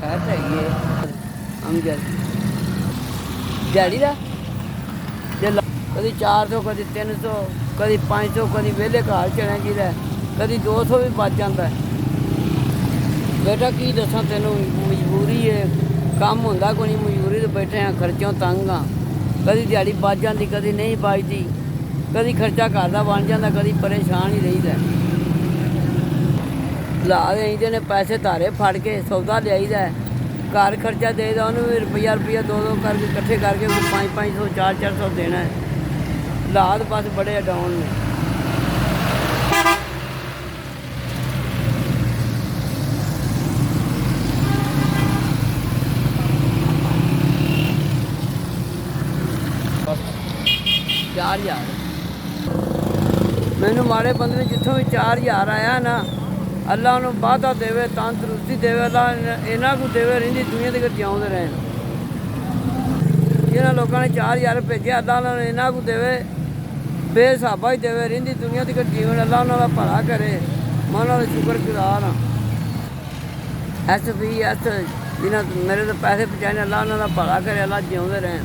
खैर चाहिए हम दिहाड़ी का कभी 400 कभी 300 कभी 500 कभी वेले घर चढ़िया जी कभी 200 भी बच जाता है। बेटा की दसा तेन मजबूरी है काम होंदा कोई नहीं मजबूरी तो बैठे हैं खर्चों तंग हाँ कभी दिहाड़ी बच जाती कभी नहीं बचती कभी खर्चा घर का बन जाता कभी परेशान ही रहीदा। ला देईदे ने पैसे धारे फड़ के सौदा लियाईदा घर खर्चा देईदा उन्होंने रुपया 2-2 करके इकट्ठे करके 500 400 देना है। हालात बस बड़े डाउन ने। चार हज़ार मैनू माड़े बंदे ने जितों भी 4000 आया ना अल्लाह उन्होंने वादा देवे तंदुरुस्ती देवे अल्लाह इन्हों को देवे रही दुनिया के जिउंदे रहन। जिन्होंने लोगों ने 4000 भेजे अल्लाह उन्होंने इन्हों को देवे बेहिसाबा ही देवे रही दुनिया के जीवन अल्लाह उन्होंने भला करे मैं उन्होंने शुक्रगुजार हाँ। SBS जिन्हें मेरे तो पैसे पहुँचाने अल्लाह उन्होंने भला करे अल्लाह जिउंदे रहन।